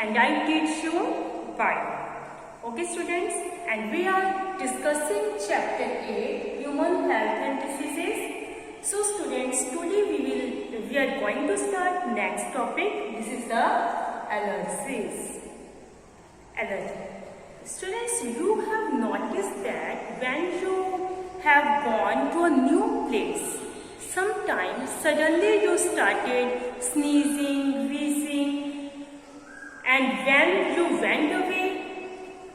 and I teach you why. Okay students, and we are discussing chapter 8, Human Health and Diseases. So students, today we are going to start next topic. This is the allergies. Allergy. Students, you have noticed that when you have gone to a new place, sometimes suddenly you started sneezing, wheezing, and when you went away,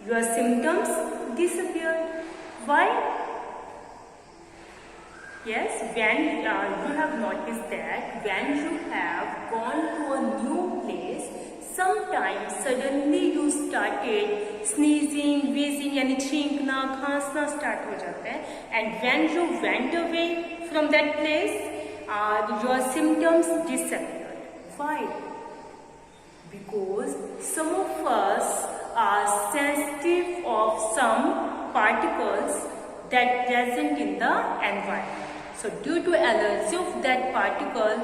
your symptoms disappeared. Why? Yes, when you have noticed that when you have gone to a new place, sometimes suddenly you started sneezing, wheezing, यानी छींकना, खांसना start हो जाता है, and when you went away from that place, your symptoms disappeared. Why? Because some of us are sensitive of some particles that present in the environment. So due to allergy of that particle,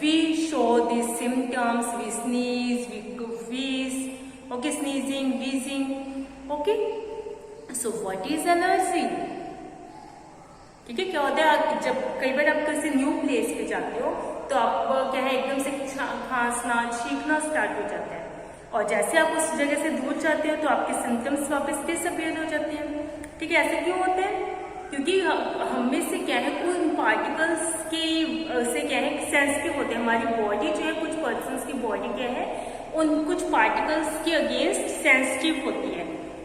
we show these symptoms, we sneeze, we wheeze, okay, sneezing, wheezing, okay. So what is allergy? ठीक है, क्या होता है जब कई बार आप किसी new place पे जाते हो तो आप क्या है एकदम से खांसना, छींकना स्टार्ट हो जाता है, और जैसे आप उस जगह से दूर जाते हो तो आपके सिम्टम्स वापस डिसअपीयर हो जाते हैं. ठीक है, ऐसे क्यों होता है? क्योंकि हम में से क्या है, उन पार्टिकल्स की से क्या है सेंसिटिव होते हैं. हमारी बॉडी जो है, कुछ पर्सन्स की बॉडी क्या है, उन कुछ पार्टिकल्स के अगेंस्ट सेंसिटिव होती है.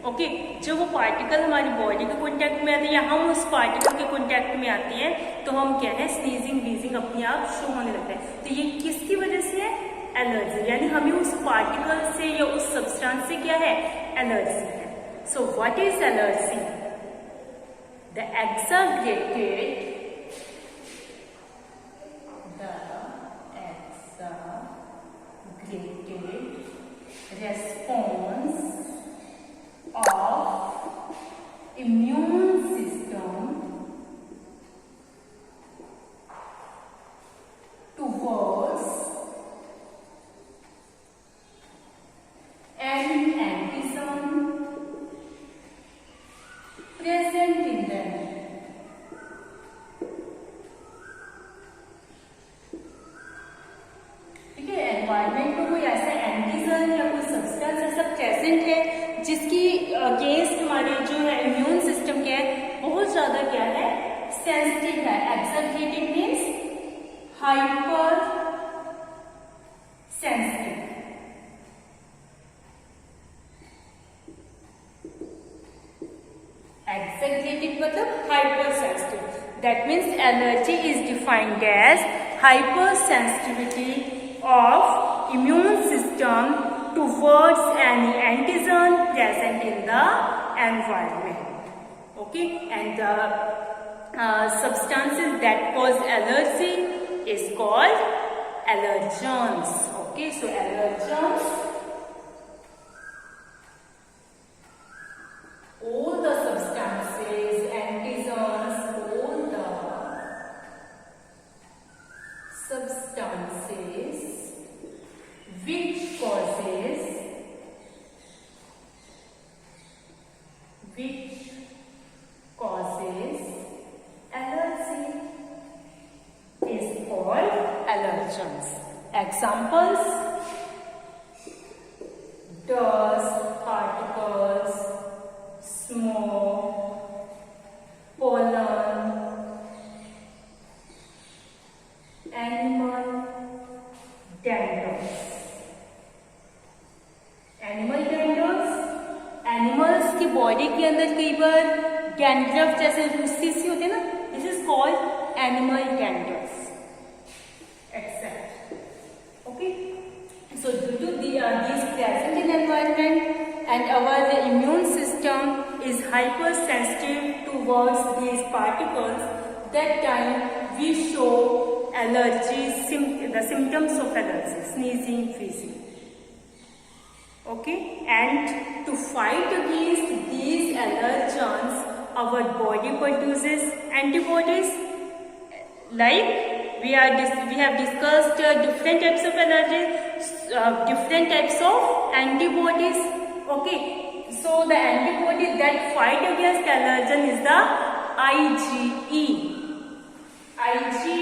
ओके, जब वो पार्टिकल हमारी बॉडी के कॉन्टैक्ट में आते हैं या हम उस पार्टिकल के कॉन्टैक्ट में आते हैं तो हम क्या है स्नीजिंग, वीजिंग अपने आप शो होने लगता है. तो ये किसकी वजह से है? एलर्जी. यानी हमें उस पार्टिकल से या उस सब्सटेंस से क्या है, एलर्जी है. So what is allergy? The exaggerated response of immune system towards an antigen present in them. ठीक है, एनवायरमेंट में कोई ऐसा एंटीजन या कोई सब्सटेंस ऐसा प्रेजेंट है जिसकी अगेंस्ट हमारे जो है इम्यून सिस्टम क्या है, बहुत ज्यादा क्या है, सेंसिटिव है. एक्सैगरेटेड मीन्स हाइपर सेंसिटिव. Exaggerated मतलब hypersensitive. That means allergy is defined as hypersensitivity of immune system towards any antigen present in the environment. Okay, and the substances that cause allergy is called allergens. Okay, so allergens, all the substances, antigens, all the substances which causes allergy is called allergens. Examples: dust particles, smoke, pollen, animal dandruff. Animal dandruff, animals की body के अंदर कई बार dandruff जैसे रूसी सी होते हैं ना, this is called animal dandruff except. Okay, so due to these present in environment and our immune system is hypersensitive towards these particles, that time we show allergy, the symptoms of allergy, sneezing, wheezing. Okay, and to fight against these allergens, our body produces antibodies. Like we have discussed different types of allergies. different types of antibodies. Okay, so the antibody that fight against allergen is the IgE. IgE,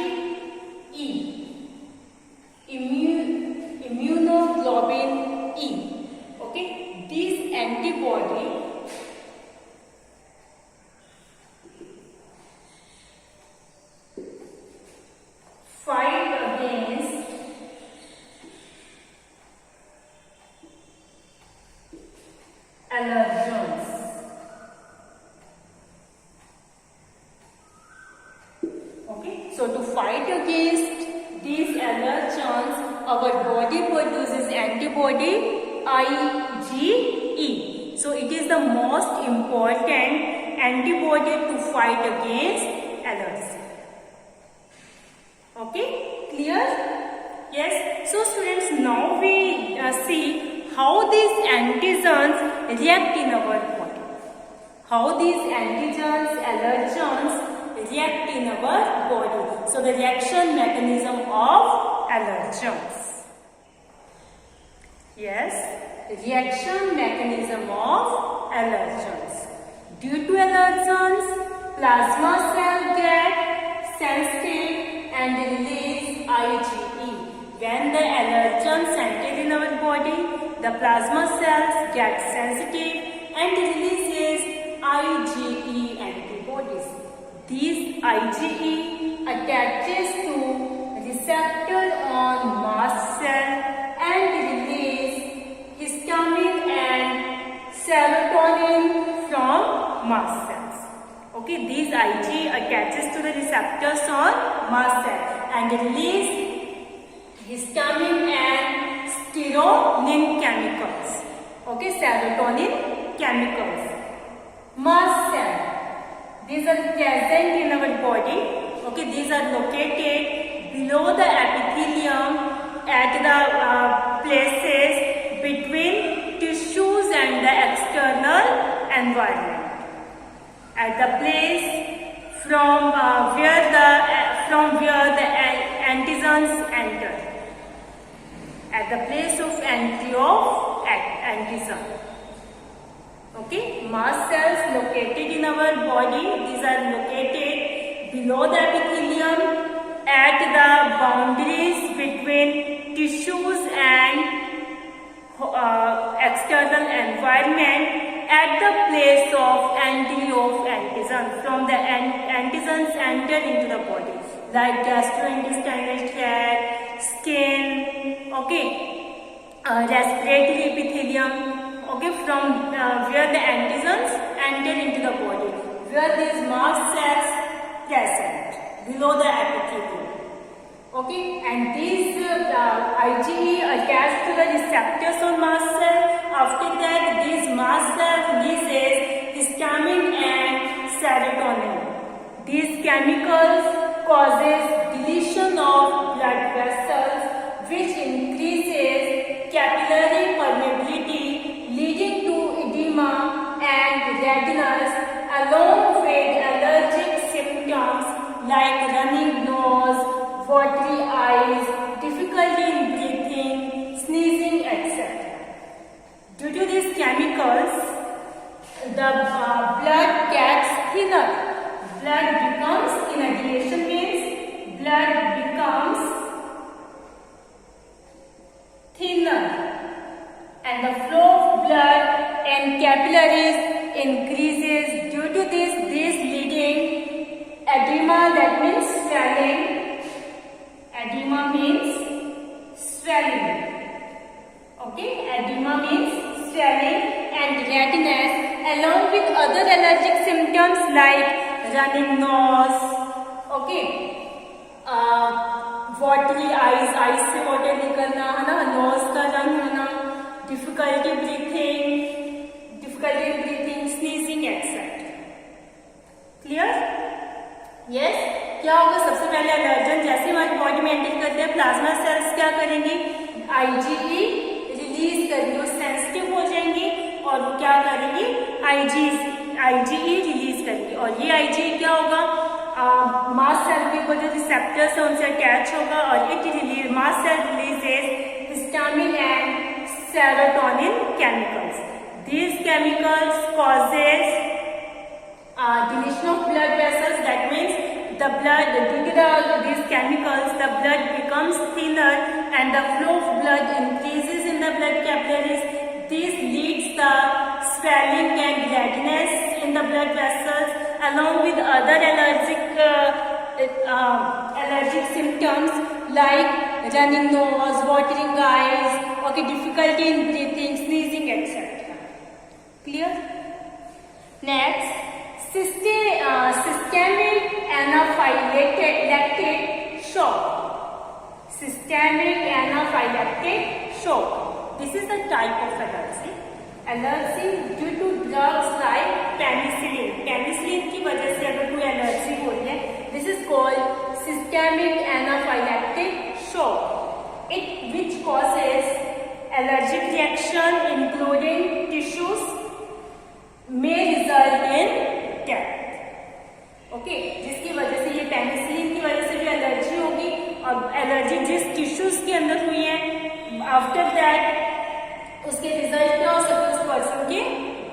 immunoglobulin E. Okay, this antibody fight against allergens. Okay, so to fight against these allergens, our body produces antibody IgE. So it is the most important antibody to fight against allergy. Okay, clear? Yes. So students, now we see how these antigens react in our body. How these antigens, allergens react in our body. So the reaction mechanism of allergens. Yes, reaction mechanism of allergens. Due to allergens, plasma cell get sensitive and release IgE. When the allergens enter in our body, the plasma cells get sensitive and releases IgE antibodies. These IgE attaches to receptor on mast cell and release histamine and serotonin from mast cells. Okay, these IgE attaches to the receptors on mast cell and release histamine and serotonin chemicals. Okay, serotonin chemicals. Mast cell. These are present in our body. Okay, these are located below the epithelium at the places between tissues and the external environment. At the place from where the antigens enter. At the place of entry of antigen. Okay, mast cells located in our body. These are located below the epithelium at the boundaries between tissues and external environment. At the place of entry of antigen, from the antigens enter into the body, like gastrointestinal tract, skin, okay, respiratory epithelium, okay, from where the antigens enter into the body, where these mast cells present below the epithelium. Okay, and these IgE attached to the receptors on mast cell. After that, these mast cells releases histamine and serotonin. These chemicals causes deletion of blood vessels, which increases capillary permeability, leading to edema and redness, along with allergic symptoms like running nose, watery eyes, difficulty in breathing, sneezing, etc. Due to these chemicals, the blood gets thinner. Blood becomes, inhalation means blood becomes thinner, and the flow of blood in capillaries increases. Due to this leading edema, that means swelling. Edema means swelling. Okay, edema means swelling and redness, along with other allergic symptoms like running nose, okay, watery eyes, eyes से water निकलना है ना, nose का रंग होना, difficulty in breathing, sneezing, etc. Clear? Yes. क्या होगा? सबसे पहले एलर्जन जैसे हमारी बॉडी में एंटर करते हैं, प्लाज्मा सेल्स क्या करेंगे? IgE रिलीज करेंगे, वो सेंसिटिव हो जाएंगे और वो क्या करेंगे? IgE रिलीज करेंगे, और ये IgE क्या होगा? मास्ट सेल के ऊपर जो रिसेप्टर्स है उनसे अटैच होगा और it release, mast cell releases histamine and serotonin chemicals. These chemicals causes dilation of blood vessels. That means the blood, due to these chemicals, the blood becomes thinner and the flow of blood increases in the blood capillaries. This leads the swelling and redness in the blood vessels, along with other allergic symptoms like running nose, watering eyes, okay, difficulty in breathing, sneezing, etc. Clear? Next, systemic anaphylactic shock. Systemic anaphylactic shock. This is the type of allergy. Allergy due to drugs like penicillin. Penicillin की वजह से अगर कोई allergy हो रही है, this is called systemic anaphylactic shock. Which causes allergic reaction including tissues, may result in death. Okay, जिसकी वजह से ये पेनिसिलिन की वजह से जो एलर्जी होगी और एलर्जी जिस टिश्यूज के अंदर हुई है, आफ्टर दैट उसके रिजल्ट क्या हो सकते हैं, उस पर्सन की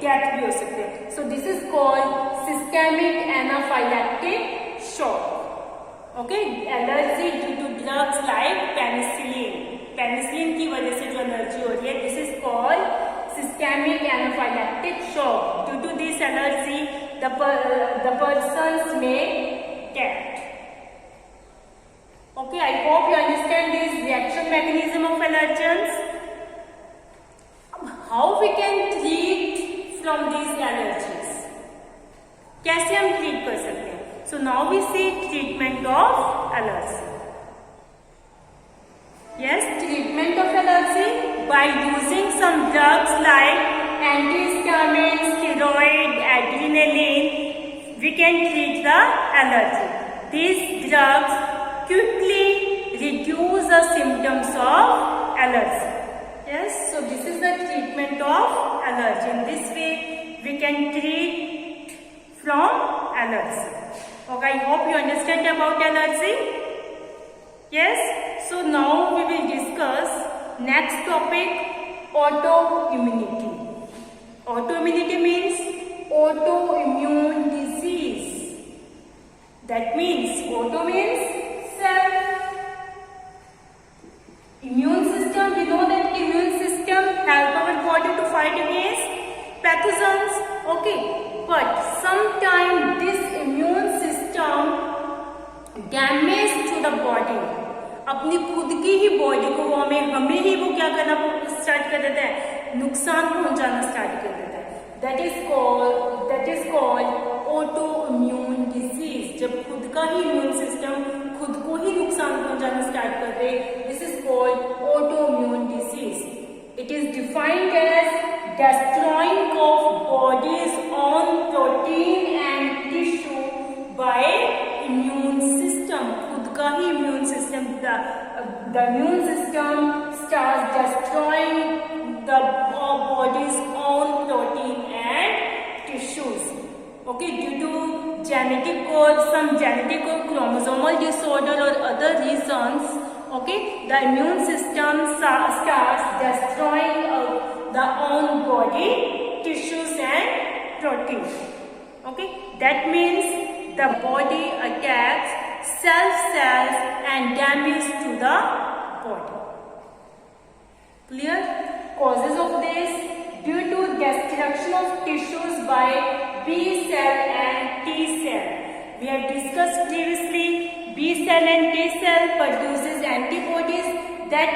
डेथ भी हो सकते हैं. So this is called systemic anaphylactic shock. Okay, allergy due to drugs like penicillin. Penicillin की वजह से जो एलर्जी हो रही है, this is called systemic anaphylactic shock. Due to this allergy, the persons may death. Okay, I hope you understand this reaction mechanism of allergens. How we can treat from these allergies? कैसे हम treat कर सकते हैं? So now we see treatment of allergy. Yes, treatment of allergy by using some drugs like antihistamine, steroid, adrenaline, we can treat the allergy. These drugs quickly reduce the symptoms of allergy. Yes, so this is the treatment of allergy. In this way, we can treat from allergy. Okay, I hope you understand about allergy. Yes, so now we will discuss next topic, autoimmunity. Autoimmunity means autoimmune disease. That means auto means self. Immune system, we know that immune system help our body to fight against pathogens. Okay, but sometimes this immune system damage to the body. अपनी खुद की ही body को वो हमें ही वो क्या करना start कर देता है, नुकसान पहुंचाना स्टार्ट कर देता है. That is called autoimmune disease. जब खुद का ही इम्यून सिस्टम खुद को ही नुकसान पहुंचाना स्टार्ट कर दे, this is called autoimmune disease. It is defined as destroying of body's own protein and tissue by immune system. खुद का ही immune system, the immune system starts destroying the body's own protein and tissues. Okay, due to some genetic or chromosomal disorder or other reasons, okay, the immune system starts destroying the own body tissues and proteins. Okay, that means the body attacks self cells and damage to the body. Clear? Causes of this: due to destruction of tissues by B cell and T cell. We have discussed previously, B cell and T cell produces antibodies that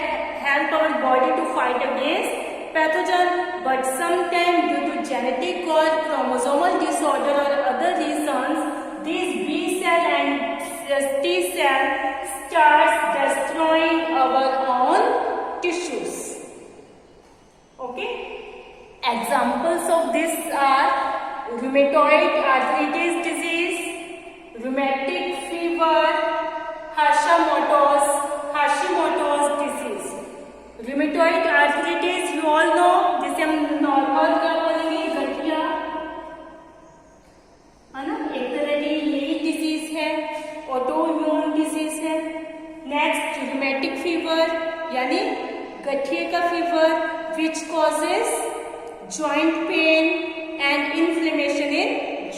help our body to fight against pathogen, but sometimes due to genetic or chromosomal disorder or other reasons, these B cell and T cell starts destroying our own tissues. Okay, examples of this are rheumatoid arthritis disease, rheumatic fever, Hashimoto's disease. Rheumatoid arthritis, you all know, जिसे हम normal क्या बोलेंगे, गठिया, है ना, एक तरह की यही डिजीज है, ऑटोइम्यून डिजीज है. नेक्स्ट, rheumatic fever यानी गठिए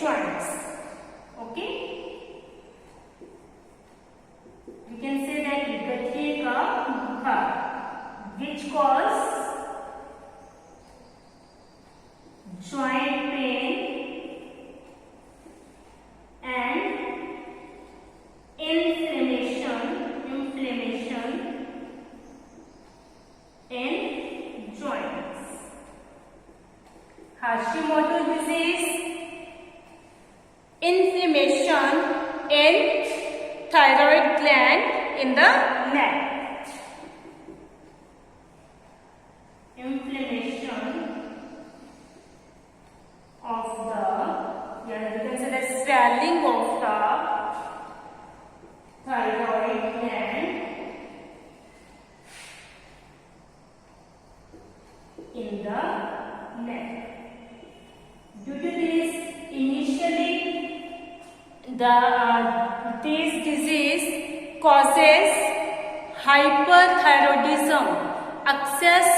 joints. Okay, you can say that गठिये का भाग which cause joint pain and inflammation in joints. Hashimoto disease, inflammation in thyroid gland in the neck. Inflammation of the, you can say the swelling of the thyroid gland in the neck. Due to this, initially this disease causes hyperthyroidism, excess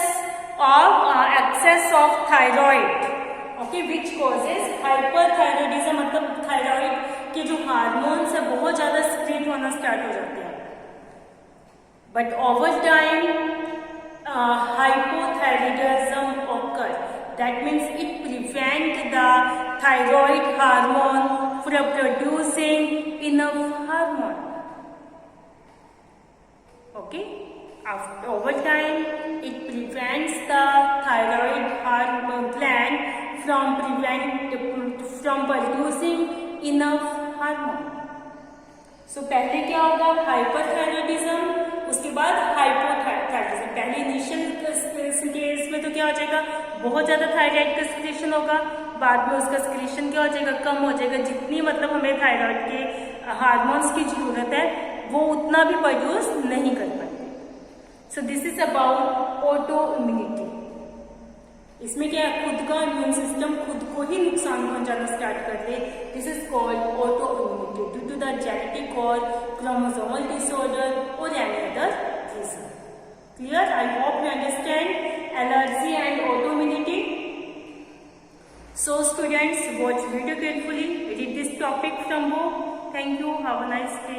of thyroid. Okay, which causes hyperthyroidism, मतलब thyroid के जो hormones है बहुत ज्यादा secrete होना start हो जाते हैं. But over time hypothyroidism occur. That means it prevent the thyroid hormone from producing enough hormone. Okay, over time it prevents the thyroid hormone gland from producing enough hormone. So पहले क्या होगा, hyperthyroidism, उसके बाद hypothyroidism. पहले initial case में तो क्या हो जाएगा, बहुत ज्यादा थायराइड का सिक्रीशन होगा, बाद में उसका सिक्रीशन क्या हो जाएगा, कम हो जाएगा. जितनी मतलब हमें थायराइड के हार्मोन्स की जरूरत है वो उतना भी प्रोड्यूस नहीं कर पाएंगे. सो this is about auto immunity. इसमें क्या है, खुद का इम्यून सिस्टम खुद को ही नुकसान पहुंचाना स्टार्ट कर दे. This is called autoimmunity due to the genetic और क्रोमोसोमल डिसऑर्डर और any other reason. Clear? I hope you understand allergy and autoimmunity. So students, watch video carefully, read this topic from book. Thank you. Have a nice day.